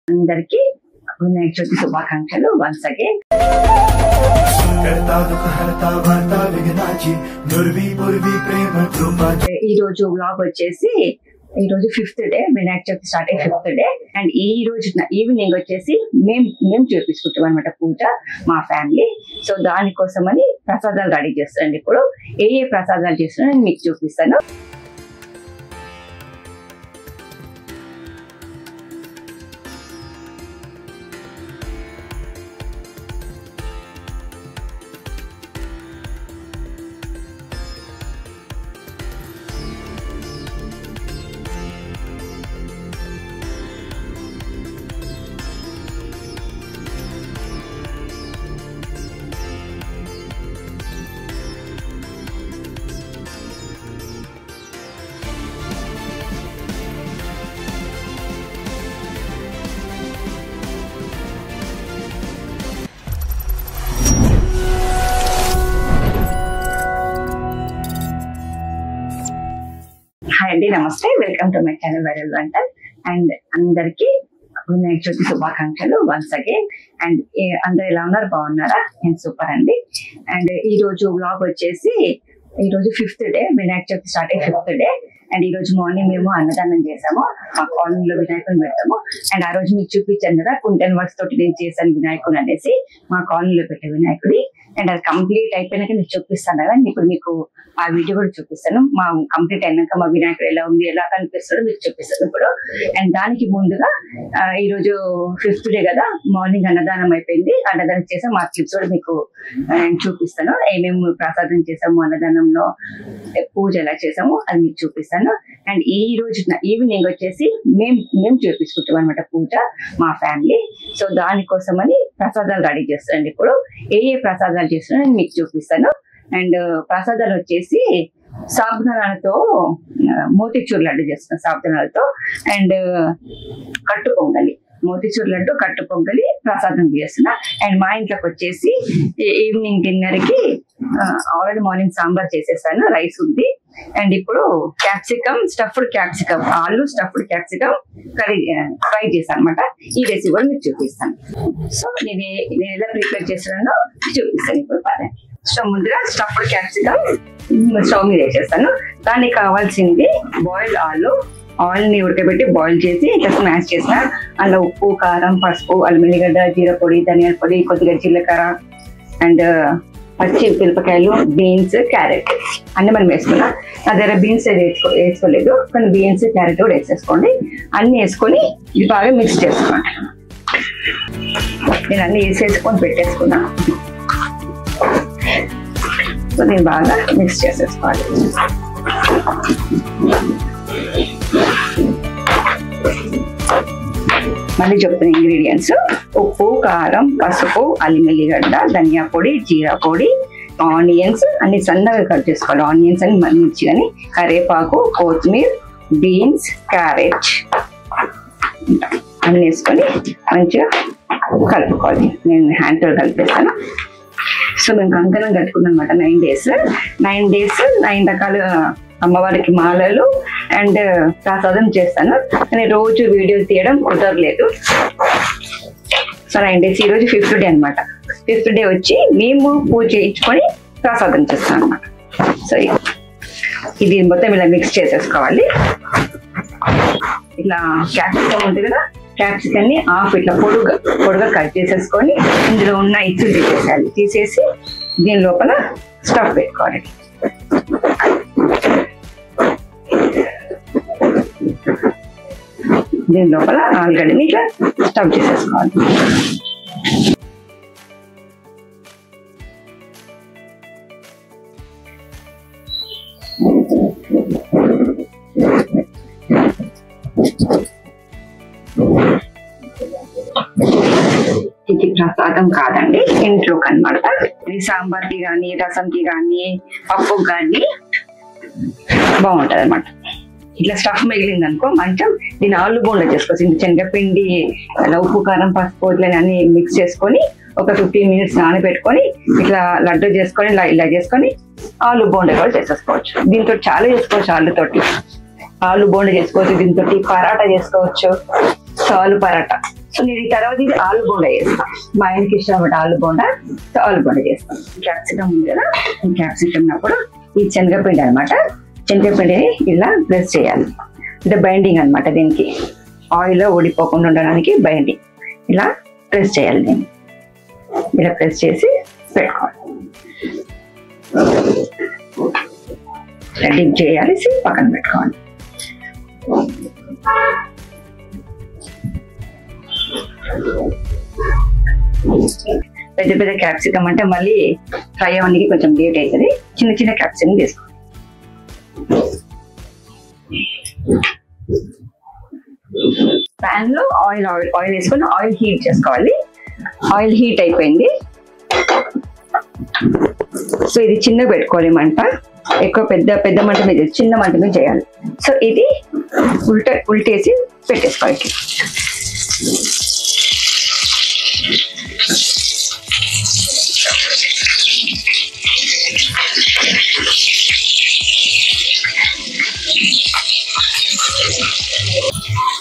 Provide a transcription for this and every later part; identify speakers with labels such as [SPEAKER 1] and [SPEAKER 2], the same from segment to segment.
[SPEAKER 1] అందరికీ వినాయక చవితి శుభాకాంక్షలు once again. ఈ రోజు వ్లాగ్ వచ్చేసి ఈ రోజు 5th day, Vinayaka Chavithi start అయ్యి 5th డే. అండ్ ఈ రోజు ఈవినింగ్ వచ్చేసి మేము చేపించుకుంటాం అనమాట పూజ మా ఫ్యామిలీ. సో దానికోసమని ప్రసాదాలు రెడీ చేస్తాను. ఇప్పుడు ఏ ప్రసాదాలు చేస్తున్నా నేను మీకు చూపిస్తాను. హాయ్ అండి, నమస్తే, welcome to my channel Viralvantals. And అందరికీ వినాయక చవితి శుభాకాంక్షలు వన్స్ అగైన్. అండ్ అందరు ఎలా ఉన్నారు, బాగున్నారా? నేను సూపర్ అండి. అండ్ ఈ రోజు వ్లాగ్ వచ్చేసి ఈ రోజు 5th day, Vinayaka Chavithi start అయ్యి 5th డే. అండ్ ఈ రోజు మార్నింగ్ మేము అన్నదానం చేసాము, మా కాలనీలో వినాయకుని పెడతాము. అండ్ ఆ రోజు మీకు చూపించాను కదా, కుంటన్ వర్క్స్ తోటి నేను చేశాను వినాయకుడు అనేసి, మా కాలనీలో పెట్టే వినాయకుడి. అండ్ అది కంప్లీట్ అయిపోయినాక నేను చూపిస్తాను కదా, ఇప్పుడు మీకు ఆ వీడియో కూడా చూపిస్తాను. మా కంప్లీట్ అయినాక మా వినాయకుడు ఎలా ఉంది, ఎలా కనిపిస్తాడో మీకు చూపిస్తాను ఇప్పుడు. అండ్ దానికి ముందుగా ఈ రోజు 5th డే కదా, మార్నింగ్ అన్నదానం అయిపోయింది. అన్నదానం చేసాము, మా క్లిప్స్ కూడా మీకు నేను చూపిస్తాను. ఏమేమి ప్రసాదం చేసాము, అన్నదానంలో పూజ ఎలా చేసాము అది మీకు చూపిస్తాను. అండ్ ఈ రోజు ఈవినింగ్ వచ్చేసి మేము చేపించుకుంటాం అనమాట పూజ మా ఫ్యామిలీ. సో దానికోసమని ప్రసాదాలు రెడీ చేస్తాను. ఇప్పుడు ఏ ప్రసాదాలు చేస్తున్నా నేను మీకు చూపిస్తాను. అండ్ ప్రసాదాలు వచ్చేసి సాబుదానాలతో మోతిచూర్ లడ్డు చేస్తున్నాను, సాబుదానాలతో. అండ్ కట్టు పొంగలి, మోతిచూర్ లడ్డు, కట్టు పొంగలి ప్రసాదం చేస్తున్నా. అండ్ మా ఇంట్లోకి వచ్చేసి ఈవినింగ్ డిన్నర్ కి ఆల్రెడీ మార్నింగ్ సాంబార్ చేసేసాను, రైస్ ఉంది. అండ్ ఇప్పుడు క్యాప్సికమ్, స్టఫ్డ్ క్యాప్సికమ్, ఆలు స్టఫ్డ్ క్యాప్సికమ్ కర్రీ ఫ్రై చేశాను అనమాట. ఈ రెసిపీ కూడా మీకు చూపిస్తాను. సో నేను ఎలా ప్రిపేర్ చేస్తున్నానో చూపిస్తాను ఇప్పుడు. సో ముందుగా స్టఫ్డ్ క్యాప్సికమ్ స్టవ్ మీద వేసేస్తాను. దానికి కావాల్సింది బాయిల్డ్ ఆయిల్ని ఉడకబెట్టి బాయిల్ చేసి ఇట్లా స్మాష్ చేసిన. అందులో ఉప్పు, కారం, పసుపు, అల్లం వెల్లిగడ్డ, జీర పొడి, ధనియాల పొడి, కొద్దిగా జీలకర్ర, అండ్ పచ్చి మిరపకాయలు, బీన్స్, క్యారెట్ అన్ని మనం వేసుకున్నాం. నా దగ్గర బీన్స్ వేసుకోలేదు, కానీ బీన్స్, క్యారెట్ కూడా వేసేసుకోండి. అన్ని వేసుకొని బాగా మిక్స్ చేసుకోండి. నేను అన్ని వేసేసుకొని పెట్టేసుకున్నా. సో నేను బాగా మిక్స్ చేసేసుకోవాలి. మళ్ళీ చెప్తున్న ఇంగ్రీడియంట్స్: ఉప్పు, కారం, పసుపు, అల్లం వెల్లిగడ్డ, ధనియా పొడి, జీరా పొడి, ఆనియన్స్ అన్ని సన్నగా కట్ చేసుకోవాలి. ఆనియన్స్ అని మిర్చి కానీ, కరివేపాకు, కొత్తిమీర, బీన్స్, క్యారెట్ అన్ని వేసుకొని మంచిగా కలుపుకోవాలి. నేను హ్యాండ్తో కలిపేస్తాను. సో మేము కంకణం కట్టుకున్నాం అనమాట 9 days. 9 రకాల అమ్మవారికి మాలలు అండ్ ప్రసాదం చేస్తాను. కానీ రోజు వీడియోలు తీయడం కుదరలేదు. సో 9 days, ఈ రోజు 5th డే అనమాట. 5th డే వచ్చి మేము పూజ చేయించుకొని ప్రసాదం చేస్తాం అనమాట. సో ఇది మొత్తం ఇలా మిక్స్ చేసేసుకోవాలి. ఇట్లా క్యాప్సికమ్ ఉంటుంది కదా, క్యాప్సికమ్ ని హాఫ్ ఇట్లా పొడుగా కట్ చేసేసుకొని ఇందులో ఉన్న ఇచ్చులు తీసేసేయాలి. తీసేసి దీని లోపల స్టఫ్ పెట్టుకోవాలి. దీని లోపల ఆలుగడ్డని ఇట్లా స్టఫ్ చేసేసుకోవాలి. ఇది ప్రసాదం కాదండి, ఇంట్లోకి అనమాట. ఇది సాంబార్కి కానీ, రసంకి కానీ, పప్పుకి కానీ బాగుంటది అనమాట. ఇట్లా స్టఫ్ మిగిలింది అనుకో మంచం, దీని ఆలు బోండా చేసుకోవచ్చు. ఇంక శనగపిండి, ఉప్పు, కారం, పసుపు ఇట్లా అన్ని మిక్స్ చేసుకొని ఒక 15 minutes నానబెట్టుకొని ఇట్లా లడ్డు చేసుకొని ఇలా చేసుకొని ఆలు బోండా కూడా చేసేసుకోవచ్చు. దీంతో చాలా చేసుకోవచ్చు. ఆలుతోటి ఆలు బోండా చేసుకోవచ్చు, దీంతో పరాటా చేసుకోవచ్చు. ఆలు పరాటా సో నేను తర్వాత ఇది ఆలు బోండా చేస్తాను. మా ఆయనకి ఇష్టం ఆలు బోండా. సో ఆలు బోండా చేస్తాను. క్యాప్సికమ్ ఉంది కదా, ఈ క్యాప్సికమ్ కూడా ఈ శనగపిండి అనమాట. శనగపిండిని ఇలా ప్రెస్ చేయాలి. అంటే బైండింగ్ అనమాట. దీనికి ఆయిల్ ఊడిపోకుండా ఉండడానికి బైండింగ్ ఇలా ప్రెస్ చేయాలి. దీన్ని ఇలా ప్రెస్ చేసి పెట్టుకోవాలి. డిప్ చేయాలి, పక్కన పెట్టుకోవాలి. పెద్ద పెద్ద క్యాప్సికమ్ అంటే మళ్ళీ ఫ్రై అవ్వడానికి కొంచెం లేట్ అవుతుంది. చిన్న చిన్న క్యాప్సికమ్ తీసుకోవాలి. ప్యాన్ లో ఆయిల్ వేసుకొని ఆయిల్ హీట్ చేసుకోవాలి. ఆయిల్ హీట్ అయిపోయింది. సో ఇది చిన్న పెట్టుకోవాలి మంట. ఎక్కువ పెద్ద మంట మీద, చిన్న మంట మీద చేయాలి. సో ఇది ఉల్టేసి పెట్టేసుకోవాలి.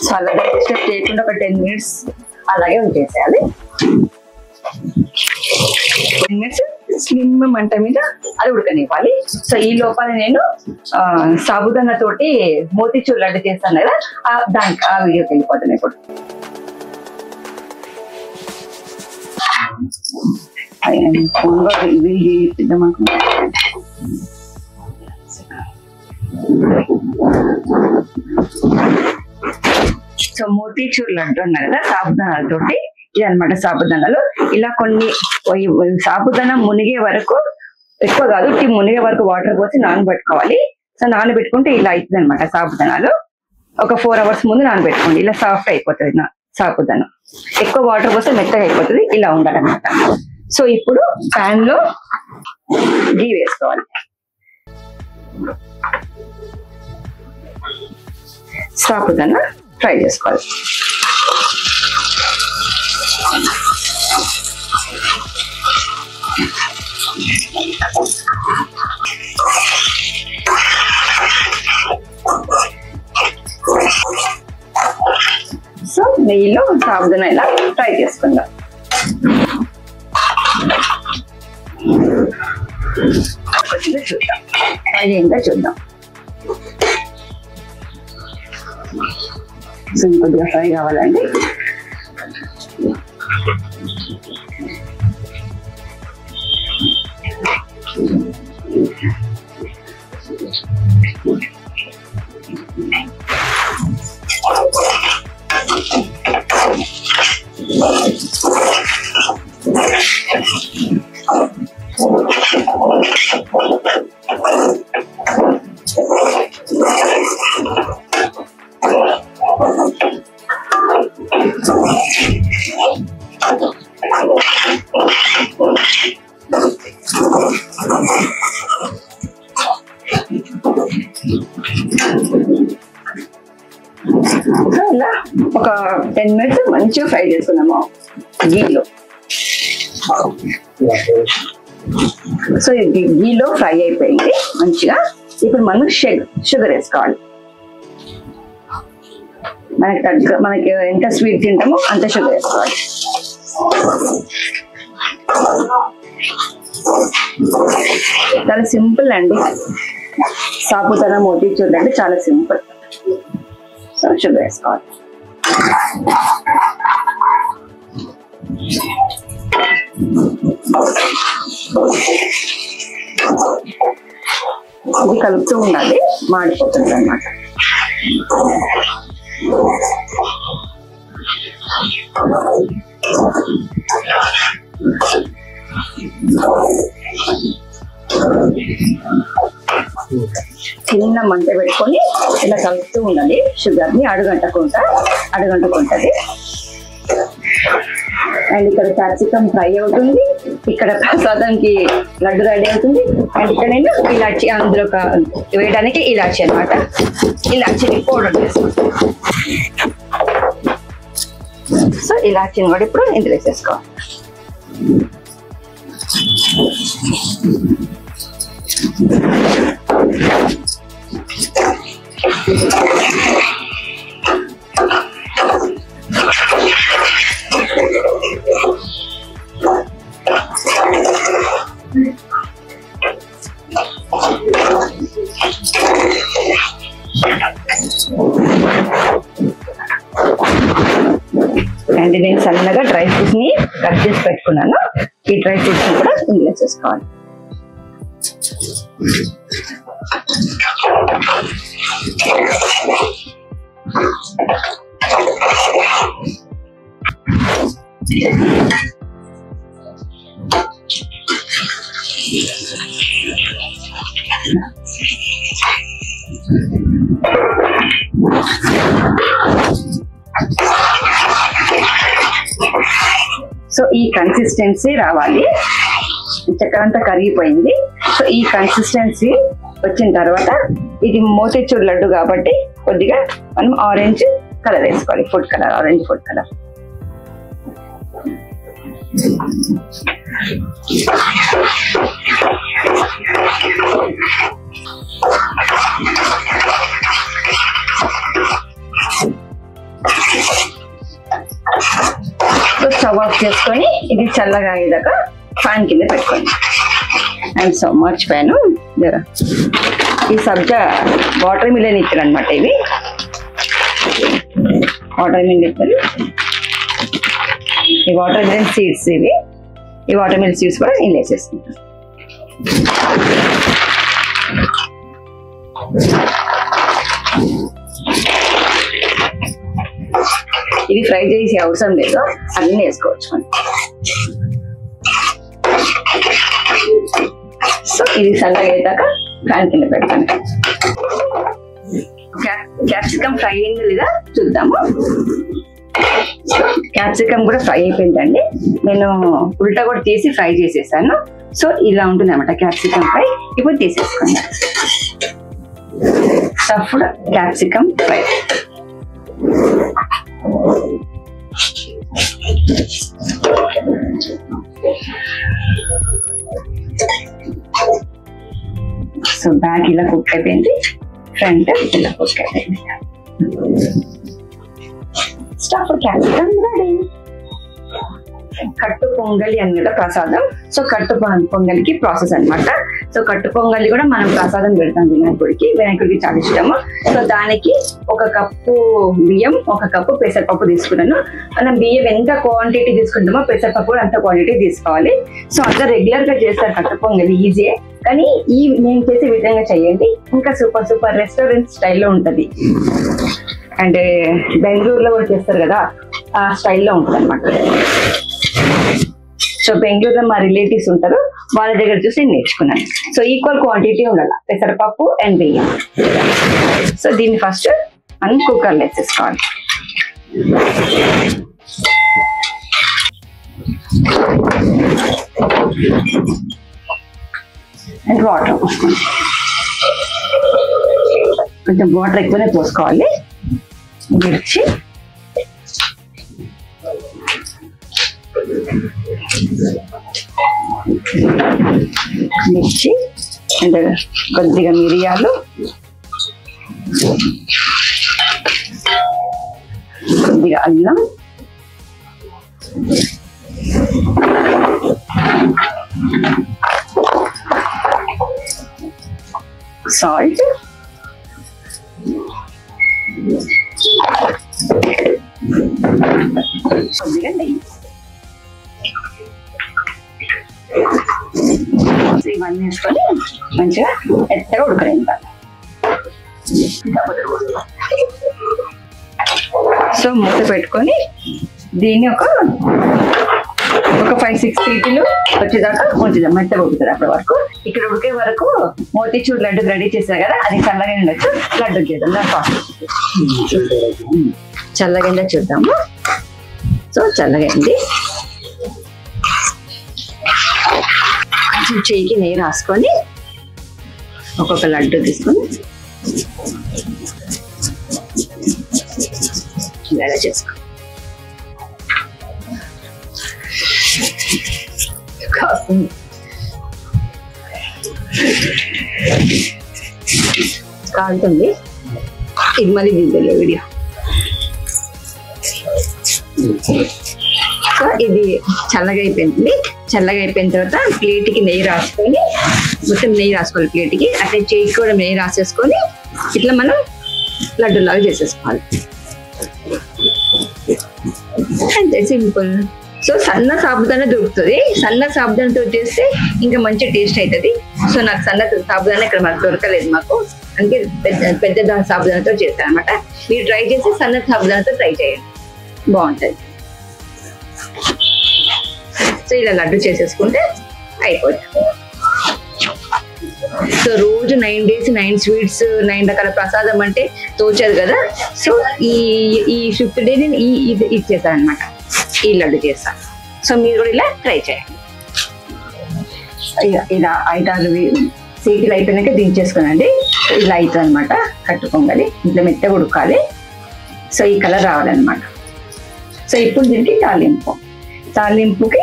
[SPEAKER 1] సో అలా డిస్టర్బ్ చేయకుండా ఒక 10 minutes అలాగే ఉంచేసేయాలి. 10 minutes స్లిమ్ మంట మీద అది ఉడకనివ్వాలి. సో ఈ లోపల నేను సాబుదానా తోటి మోతీచూర్ లడ్డు చేస్తాను కదా, దానికి ఆ వీడియోకి వెళ్ళిపోతాను ఇప్పుడు. సో మోతీచూర్ లడ్డు అన్నా కదా సాబుదానాలతోటి, ఇది అనమాట. సాబుదానాలు ఇలా కొన్ని సాబుదానా మునిగే వరకు, ఎక్కువ కాదు, మునిగే వరకు వాటర్ పోసి నానబెట్టుకోవాలి. సో నానబెట్టుకుంటే ఇలా అవుతుంది అనమాట సాబుదానాలు. ఒక 4 hours ముందు నానబెట్టుకోండి. ఇలా సాఫ్ట్ అయిపోతుంది సాబుదానా. ఎక్కువ వాటర్ పోస్తే మెత్తగా అయిపోతుంది. ఇలా ఉండాలన్నమాట. సో ఇప్పుడు ప్యాన్ లో గీ వేసుకోవాలి. సాబుదానా ఫ్రై చేసుకోవాలి. సో నెయ్యిలో సాబుదానా ఇలా ఫ్రై చేసుకుందాం. చూద్దాం అదేంటో చూద్దాం. సో కొద్దిగా ఫ్రై కావాలండి. ఇలా ఒక 10 minutes మంచిగా ఫ్రై చేసుకున్నాము గీలో. సో గీలో ఫ్రై అయిపోయింది మంచిగా. ఇప్పుడు మనం షుగర్ వేసుకోవాలి. మనకి ఎంత స్వీట్ తింటామో అంత షుగర్ వేసుకోవాలి. చాలా సింపుల్ అండి. సాబుదానా మోతీచూర్ అంటే చాలా సింపుల్. సో షుగర్ వేసుకోవాలి. ఇది కలుపుతూ ఉండాలి, మాడిపోతుంది అన్నమాట. చిన్న మంట పెట్టుకొని ఇలా కలుపుతూ ఉండాలి. షుగర్ ని అడుగంటుకుంటది. అండ్ ఇక్కడ క్యాప్సికమ్ ఫ్రై అవుతుంది, ఇక్కడ ప్రసాదానికి లడ్డు రెడీ అవుతుంది. అండ్ ఇక్కడ నేను ఇలాచి అందులో వేయడానికి ఇలాచి అనమాట. ఇలాచిని పౌడర్ చేసుకుంటాను. సో ఇలాచిని కూడా ఇప్పుడు ఇందులో వేసేసుకోవాలి. అండ్ నేను సన్నగా డ్రై ఫ్రూట్స్ ని కట్ చేసి పెట్టుకున్నాను. ఈ డ్రై ఫ్రూట్స్ ని కూడా ఇందులో చేసుకోవాలి. సో ఈ కన్సిస్టెన్సీ రావాలి. చక్కెర అంతా కరిగిపోయింది. సో ఈ కన్సిస్టెన్సీ వచ్చిన తర్వాత ఇది మోతీచూర్ లడ్డు కాబట్టి కొద్దిగా మనం ఆరెంజ్ కలర్ వేసుకోవాలి. Food colour, orange food colour. Stove off చేసుకొని ఇది చల్లగా అయ్యేదాకా ఫ్యాన్ కింద పెట్టుకోండి. అండ్ సో మర్చిపోయాను, ఈ సబ్జా వాటర్ మిలన్ ఇత్తరు అనమాట. ఇవి వాటర్ మిలన్ ఇత్తరు. ఈ వాటర్ మిలన్ సీడ్స్ ఇవి. ఈ వాటర్ మిలన్ సీడ్స్ కూడా ఇందులో వేసేసుకుంటాం. ఇది ఫ్రై చేసే అవసరం లేదు, అన్నీ వేసుకోవచ్చు మనం. సో ఇది చల్లగా అయ్యాక ఫ్యాన్ కింద పెడతాను. క్యాప్సికమ్ ఫ్రై అయింది లేదా చూద్దాము. క్యాప్సికమ్ కూడా ఫ్రై అయిపోయిందండి. నేను ఉల్టా కూడా తీసి ఫ్రై చేసేసాను. సో ఇలా ఉంటుంది అన్నమాట క్యాప్సికమ్ ఫ్రై. ఇప్పుడు తీసేసుకోండి. Stuffed capsicum fry. So back ఇలా కుక్ అయిపోయింది, ఫ్రంట్ ఇలా కుక్ అయిపోయింది. Stuff capsicum ready. కట్టు పొంగలి అనేది ప్రసాదం. సో కట్టు పొంగలికి ప్రాసెస్ అనమాట. సో కట్టు పొంగలి కూడా మనం ప్రసాదం పెడతాం వినాయకుడికి. వినాయకుడికి చాలా ఇష్టము. సో దానికి 1 కప్పు బియ్యం, 1 కప్పు పెసరపప్పు తీసుకున్నాను. మనం బియ్యం ఎంత క్వాంటిటీ తీసుకుంటామో పెసరపప్పు కూడా అంత క్వాంటిటీ తీసుకోవాలి. సో అంతా రెగ్యులర్ గా చేస్తారు కట్టు పొంగలి, ఈజీయే. కానీ ఈ నేను చేసే విధంగా చేయండి, ఇంకా సూపర్ రెస్టారెంట్ స్టైల్లో ఉంటది. అండ్ బెంగళూరులో కూడా చేస్తారు కదా, ఆ స్టైల్లో ఉంటుంది అనమాట. సో బెంగళూరులో మా రిలేటివ్స్ ఉంటారు, వాళ్ళ దగ్గర చూసి నేర్చుకున్నాను. సో ఈక్వల్ క్వాంటిటీ ఉండాలి పెసరపప్పు అండ్ బియ్యం. సో దీన్ని ఫస్ట్ మనం కుక్కర్లో వేసేసుకోవాలి. అండ్ వాటర్ పోసుకోండి. కొంచెం వాటర్ ఎక్కువనే పోసుకోవాలి. మిర్చి, అండ్ కొద్దిగా మిరియాలు, కొద్దిగా అల్లం, సాల్ట్, కొద్దిగా నెయ్యి. ఇవన్నీ వేసుకొని మంచిగా ఎత్తగా ఉడకనివ్వాలి. సో మూత పెట్టుకొని దీన్ని ఒక 5-6 సీట్లు వచ్చేదాకా ఉంచుదాం. మెత్తగా ఉడుకుతుంది అప్పటి వరకు. ఇక్కడ ఉడికే వరకు మోతీచూర్ లడ్డు రెడీ చేశారు కదా, అది చల్లగా ఉండొచ్చు. లడ్డు చేద్దాం, దాని ప్రాసెస్ చల్లగా చూద్దాము. సో చల్లగా అయింది. కొంచెం చేయికి నెయ్యి రాసుకొని ఒక్కొక్క లడ్డు తీసుకొని ఇలా చేసుకో. కాలుతుంది. ఇది మళ్ళీ వీడియో వీడియో. సో ఇది చల్లగా అయిపోయింది. చల్లగా అయిపోయిన తర్వాత ప్లేట్కి నెయ్యి రాసుకొని, మొత్తం నెయ్యి రాసుకోవాలి ప్లేట్కి. అట్లా చేయికి కూడా నెయ్యి రాసేసుకొని ఇట్లా మనం లడ్డూలాగా చేసేసుకోవాలి. అంతే సింపుల్. సో సన్న సాబుదానా దొరుకుతుంది, సన్న సాబుదానాతో చేస్తే ఇంకా మంచి టేస్ట్ అవుతుంది. సో నాకు సన్న సాబుదానా ఇక్కడ మాకు దొరకలేదు, మాకు అందుకే పెద్ద సాబుదానాతో చేస్తాను అనమాట. మీరు ట్రై చేసి సన్న సాబుదానాతో ట్రై చేయండి, బాగుంటుంది. సో ఇలా లడ్డు చేసేసుకుంటే అయిపోతుంది. సో రోజు 9 days 9 sweets 9 రకాల ప్రసాదం అంటే తోచదు కదా. సో ఈ 5th day నేను ఇది ఇచ్చేసాను అనమాట, ఈ లడ్డు చేస్తాను. సో మీరు కూడా ఇలా ట్రై చేయండి. ఇలా 5-6 సీట్లు అయిపోయినాక దించేసుకోనండి. ఇలా అవుతుంది అనమాట కట్టు పొంగలి. ఇట్లా మెత్తగా ఉడకాలి. సో ఈ కలర్ రావాలన్నమాట. సో ఇప్పుడు దీనికి తాలింపుకి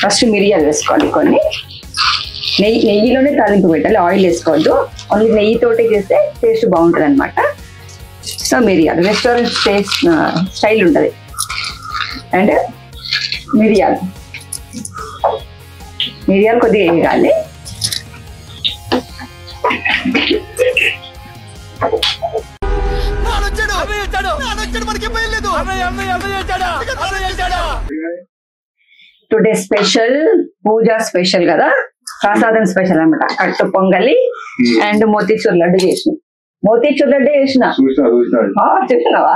[SPEAKER 1] ఫస్ట్ మిరియాలు వేసుకోవాలి కొన్ని. నెయ్యిలోనే తాలింపు పెట్టాలి, ఆయిల్ వేసుకోవద్దు. ఓన్లీ నెయ్యితోటి చేస్తే టేస్ట్ బాగుంటుంది అనమాట. సో మిరియాలు రెస్టారెంట్ స్టైల్ ఉంటుంది. అండ్ మిరియాలు కొద్దిగా వేయాలి. టుడే స్పెషల్ పూజ స్పెషల్ కదా, ప్రసాదం స్పెషల్ అనమాట. కట్టు పొంగలి అండ్ మోతీచూర్ లడ్డు చేసిన. మోతీచూర్ లడ్డు చేసిన చూసినావా?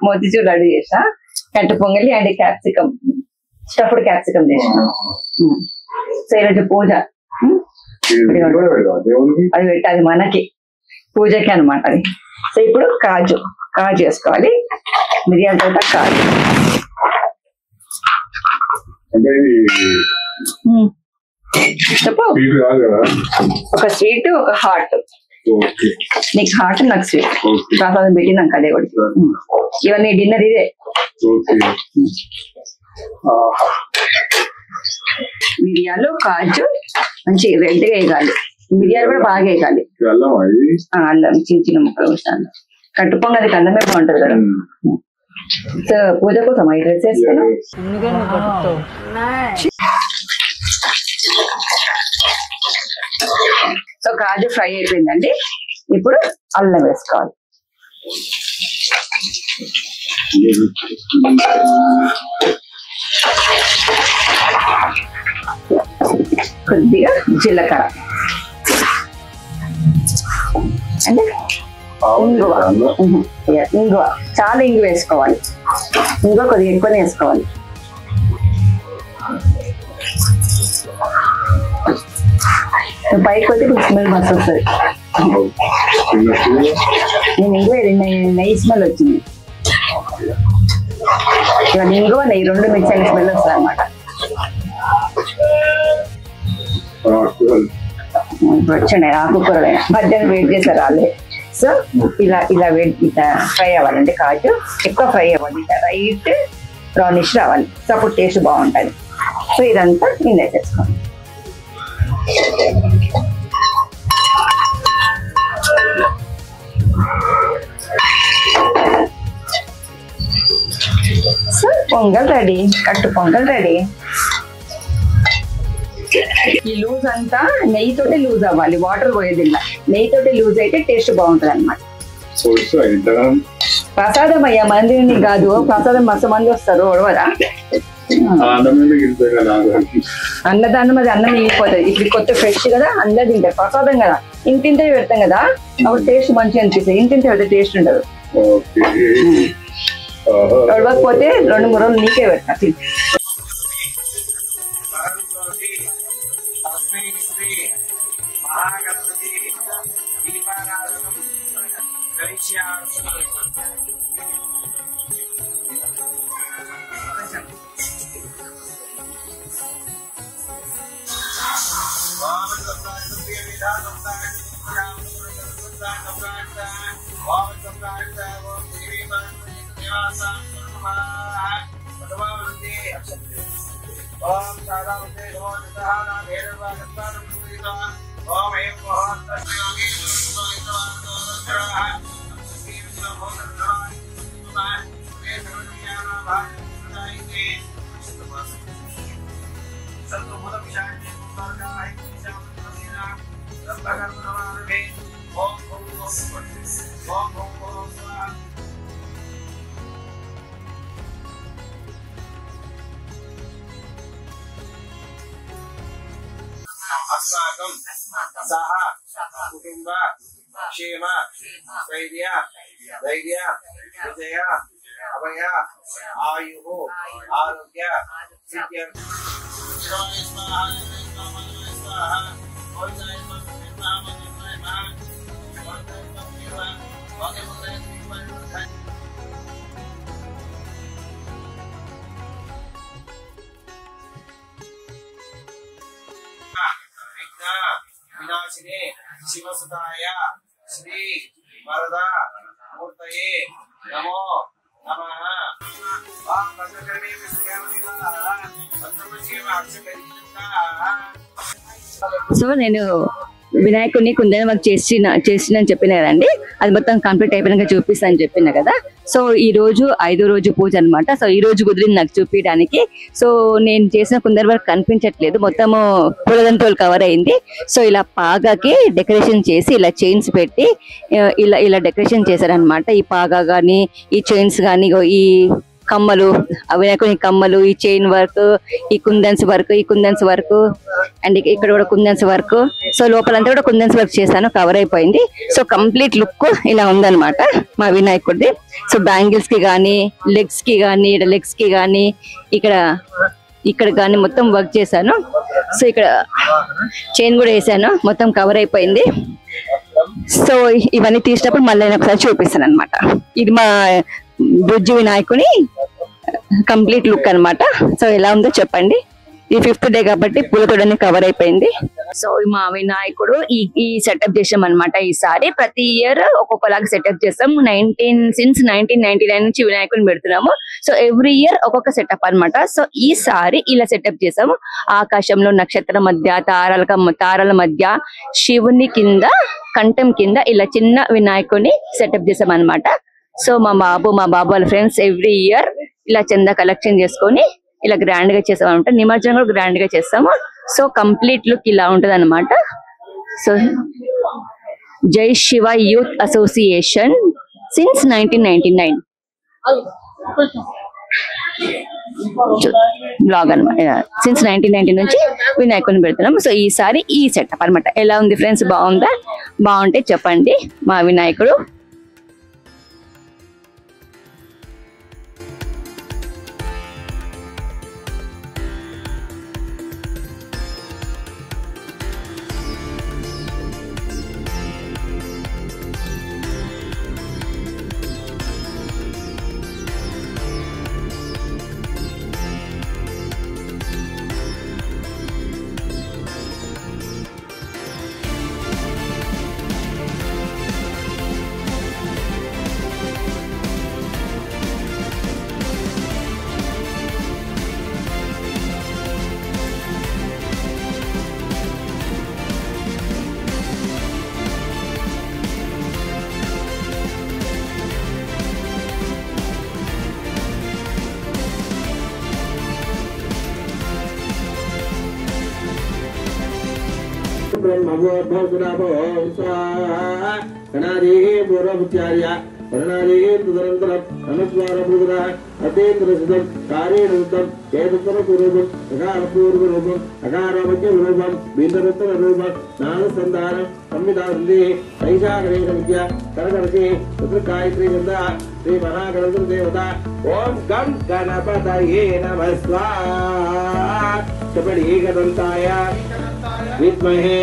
[SPEAKER 1] మోతీచూర్ లడ్డు చేసిన, కట్టు పొంగలి అండ్ క్యాప్సికమ్, స్టఫ్డ్ క్యాప్సికమ్ చేసిన. సో ఈరోజు పూజ అది పెట్టాలి మనకి, పూజకి అనమాట అది. సో ఇప్పుడు కాజు వేసుకోవాలి, మిరియాల తోట కాజు. చెప్పు, ఒక స్వీట్ ఒక హాట్. నీకు హాట్ నాకు స్వీట్. ప్రసాదం పెట్టి నాకు అదే ఒకటి. ఇవన్నీ డిన్నర్ ఇదే. మిరియాలు కాజు మంచి రెడ్గా వేయాలి. మిరియాలు కూడా బాగా వేయాలి. అల్లం చిన్న ముక్కలు వేసాను. కట్టు పొంగలికి అల్లమే బాగుంటది కదా. సో పూజ కోసం ఈ డ్రెస్ వేస్తాను. సో కాజు ఫ్రై అయిపోయిందండి. ఇప్పుడు అల్లం వేసుకోవాలి. కొద్దిగా జీలకర్ర అంటే ఇంగువ చాలా ఇంగు వేసుకోవాలి. ఇంగువ కొద్దిగా ఎక్కువనే వేసుకోవాలి. పైకి పోతే ఇప్పుడు స్మెల్ మస్తు వస్తుంది. నేను ఇంగువ నెయ్యి స్మెల్ వచ్చింది. ఇవాళ ఇంగువ నెయ్యి 2 మిక్స్ అయిన స్మెల్ వస్తుంది అనమాట. వచ్చిండే ఆకుకూరలు మధ్యాహ్నం వెయిట్ చేస్తారు వాళ్ళే. సో ఇలా ఫ్రై అవ్వాలండి. కాజు ఎక్కువ ఫ్రై అవ్వాలి, రైట్ బ్రౌనిష్ రావాలి. సో అప్పుడు టేస్ట్ బాగుంటుంది. సో ఇదంతా ఇందులో చేసుకోండి. సో పొంగల్ రెడీ, కట్టు పొంగల్ రెడీ. ఈ లూజ్ అంతా నెయ్యితోటే లూజ్ అవ్వాలి, వాటర్ పోయేదిల్లా. నెయ్యితోటే లూజ్ అయితే టేస్ట్ బాగుంటుంది అనమాట. ప్రసాదం అయ్యా, మందిని కాదు. ప్రసాదం మస్తు మంది వస్తారు, ఒడవదా? అన్నదానం, అది అన్నం మిగిలిపోతుంది. ఇప్పుడు కొత్త ఫ్రెష్ కదా, అందరు తింటారు. ప్రసాదం కదా, ఇంటింటే పెడతాం కదా, అప్పుడు టేస్ట్ మంచిగా అనిపిస్తుంది. ఇంటింటే పెడితే టేస్ట్ ఉండదు. ఒడవకపోతే 2-3 రోజులు నీకే పెడతా.
[SPEAKER 2] Om अस्माकं सह कुटुंब क्षेम स्थैर्य धैर्य विजय अभय आयु आरोग्य सिद्ध्यर्थं विनाशिने शिवसुताय श्री वरदा मूर्तये नमो नमः।
[SPEAKER 1] సో నేను వినాయకుడిని కుందన వర్క్ చేసిన చెప్పిన కదండి, అది మొత్తం కంప్లీట్ అయిపోయినాక చూపిస్తాను అని చెప్పిన కదా. సో ఈ రోజు 5వ రోజు పూజ అనమాట. సో ఈ రోజు కుదిరింది నాకు చూపించడానికి. సో నేను చేసిన కుందన వర్క్ కనిపించట్లేదు, మొత్తము పూలదంతోలు కవర్ అయింది. సో ఇలా పాగాకి డెకరేషన్ చేసి ఇలా చైన్స్ పెట్టి ఇలా డెకరేషన్ చేశారనమాట. ఈ పాగా కానీ ఈ చైన్స్ కానీ ఈ కమ్మలు, వినాయకుని కమ్మలు, ఈ చైన్ వర్క్, ఈ కుందన్స్ వర్క్ అండ్ ఇక్కడ కూడా కుందన్స్ వర్క్. సో లోపలంతా కూడా కుందన్స్ వర్క్ చేశాను, కవర్ అయిపోయింది. సో కంప్లీట్ లుక్ ఇలా ఉందన్నమాట మా వినాయకుడిది. సో బ్యాంగిల్స్ కి కానీ లెగ్స్ కి కానీ ఇక్కడ కానీ మొత్తం వర్క్ చేశాను. సో ఇక్కడ చైన్ కూడా వేసాను, మొత్తం కవర్ అయిపోయింది. సో ఇవన్నీ తీసినప్పుడు మళ్ళీ నేను ఒకసారి చూపిస్తాను అనమాట. ఇది మా బుజ్జి వినాయకుని కంప్లీట్ లుక్ అనమాట. సో ఎలా ఉందో చెప్పండి. ఈ 5th డే కాబట్టి పూలతోడని కవర్ అయిపోయింది. సో మా వినాయకుడు ఈ సెటప్ చేసాం అనమాట. ఈసారి ప్రతి ఇయర్ ఒక్కొక్కలాగా సెటప్ చేస్తాం. సిన్స్ 1999 నుంచి వినాయకుడిని పెడుతున్నాము. సో ఎవ్రీ ఇయర్ ఒక్కొక్క సెటప్ అనమాట. సో ఈసారి ఇలా సెటప్ చేసాము. ఆకాశంలో నక్షత్రం మధ్య తారల మధ్య శివుని కింద కంఠం కింద ఇలా చిన్న వినాయకుడిని సెటప్ చేసాం అనమాట. సో మా బాబు వాళ్ళ ఫ్రెండ్స్ ఎవ్రీ ఇయర్ ఇలా చందా కలెక్షన్ చేసుకొని ఇలా గ్రాండ్ గా చేస్తామంట. నిమజ్జనం కూడా గ్రాండ్ గా చేస్తాము. సో కంప్లీట్ లుక్ ఇలా ఉంటది అనమాట. సో జై Shiva youth association since 1999 blog అనమాట. సిన్స్ 1990 నుంచి వినాయకుడిని పెడుతున్నాం. సో ఈసారి ఈ సెటప్ అనమాట. ఎలా ఉంది ఫ్రెండ్స్? బాగుందా? బాగుంటే చెప్పండి. మా వినాయకుడు
[SPEAKER 2] ओम गम गणपतये नमः स्वाहा चपड़ीगदंताय विद्महे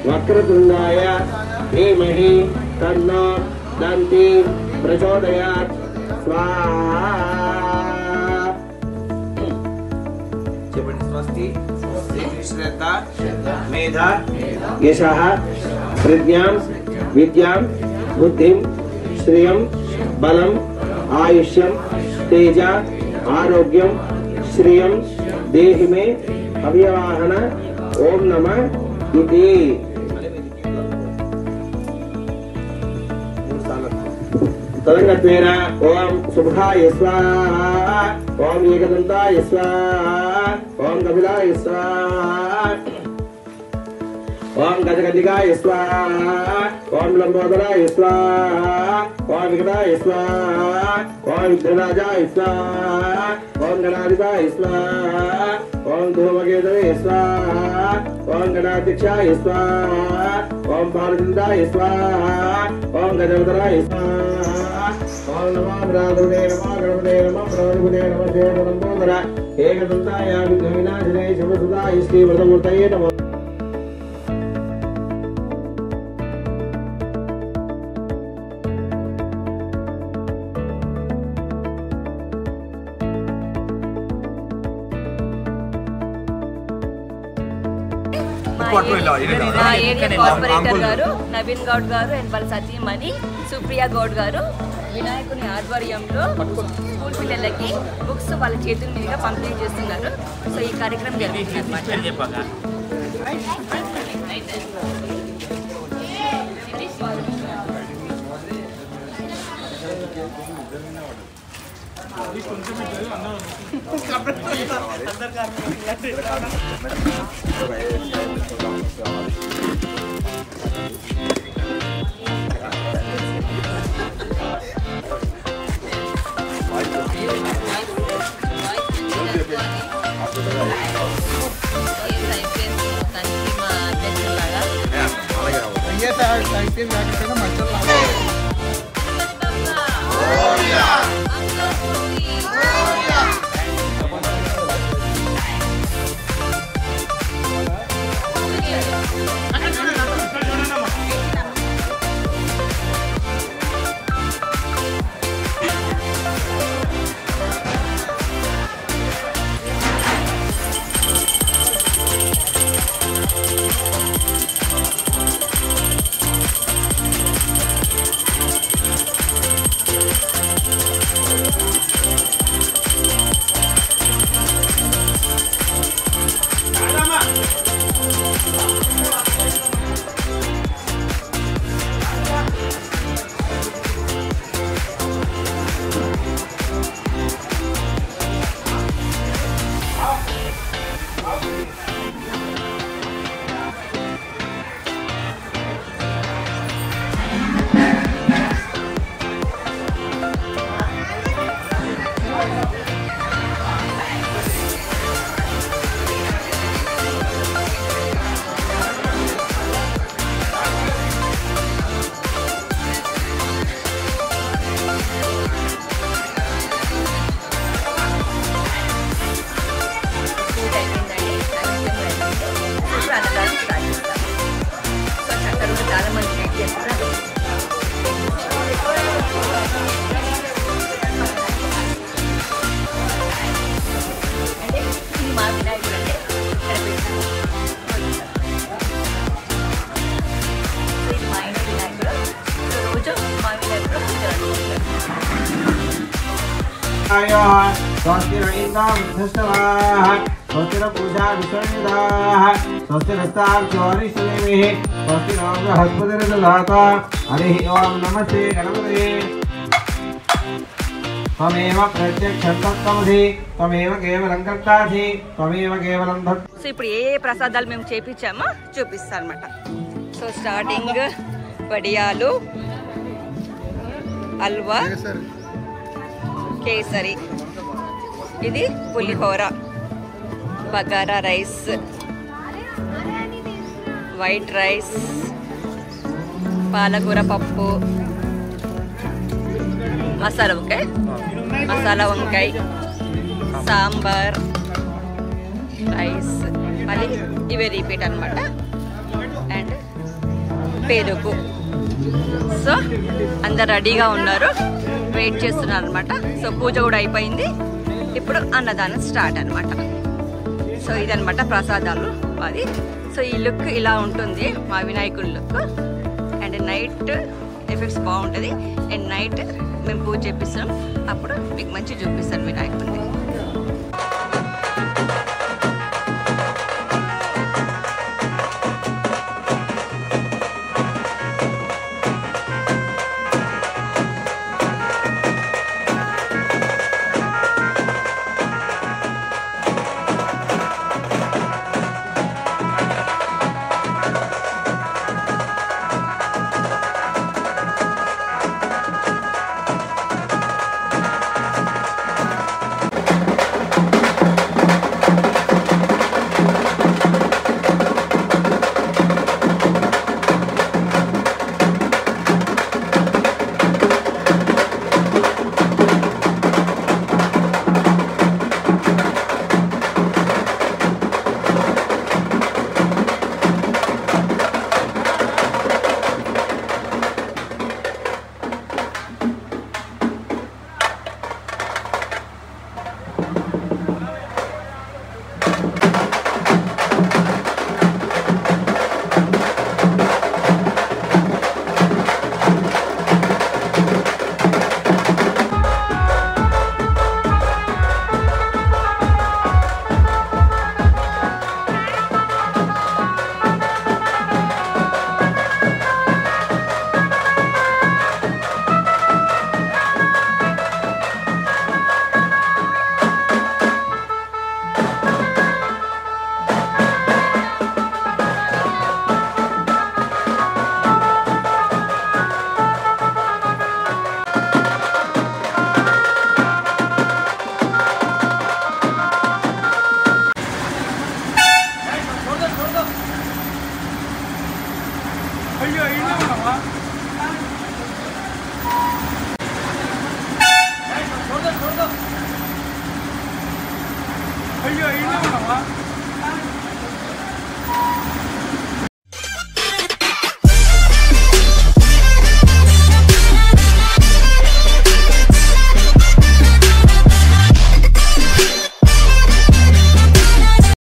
[SPEAKER 2] वक्रतुंडाय धीमहि तन्नो दन्ति प्रचोदयात् स्वाहा चपड़ी स्वस्ति श्रद्धा मेधा यशः प्रज्ञां विद्यां बुद्धिं श्रियं बलम् आयुष्यं तेज आरोग्यं श्रियं देहि मे अव्यवाहन ओम नमः इति तदंगत्वेन ओम शुभाय स्वाहा ओम एकदन्ताय स्वाहा ओम कपिलाय स्वाहा ओम गजगंडिकाय स्वाहा ओम लंबोदराय स्वाहा ओम विकटाय स्वाहा ओम विघ्नराजाय स्वाहा ओम गणाधिपाय स्वाहा ओम धूमकेतवे स्वाहा ओम गणाध्यक्षाय स्वाहा ओम भारतंदाय स्वाहा ओम गजवदराय स्वाहा ओम नमः भ्रातृदे नमः गणपते नमः प्रभुदे नमः देव लंबोदरा एकदंताय विघ्नविनाशिने शिवसुताय श्रीव्रतमूर्तये नमः।
[SPEAKER 3] కార్పొరేటర్ గారు నవీన్ గౌడ్ గారు అండ్ వాళ్ళ సతీమణి సుప్రియా గౌడ్ గారు వినాయకుని ఆధ్వర్యంలో స్కూల్ పిల్లలకి బుక్స్ వాళ్ళ చేతుల మీదుగా పంపిణీ చేస్తున్నారు. సో ఈ కార్యక్రమం జరుగుతుంది.
[SPEAKER 2] नमस्ते गणपते त्वमेव प्रत्यक्षं तत्त्वमसि त्वमेव केवलं कर्तासि त्वमेव केवलं भक्त।
[SPEAKER 3] సో ఇప్పుడు ఏ ప్రసాదాలు మేము చేపించామో చూపిస్తాను అన్నమాట. సో స్టార్టింగ్ వడియాలు, హల్వా, కేసరి, ఇది పులిహోర, బగారా రైస్, వైట్ రైస్, పాలకూర పప్పు, మసాలా వంకాయ, సాంబార్, రైస్, మళ్ళీ ఇవే రిపీట్ అనమాట, అండ్ పెరుగు. సో అందరు రెడీగా ఉన్నారు, వెయిట్ చేస్తున్నారు అనమాట. సో పూజ కూడా అయిపోయింది, ఇప్పుడు అన్నదానం స్టార్ట్ అనమాట. సో ఇదనమాట ప్రసాదాలు అది. సో ఈ లుక్ ఇలా ఉంటుంది మా వినాయకుడి లుక్. అండ్ నైట్ ఎఫెక్ట్స్ బాగుంటుంది. అండ్ నైట్ మేము పూజ చేపిస్తాం, అప్పుడు మీకు మంచి చూపిస్తాను వినాయకుడిని.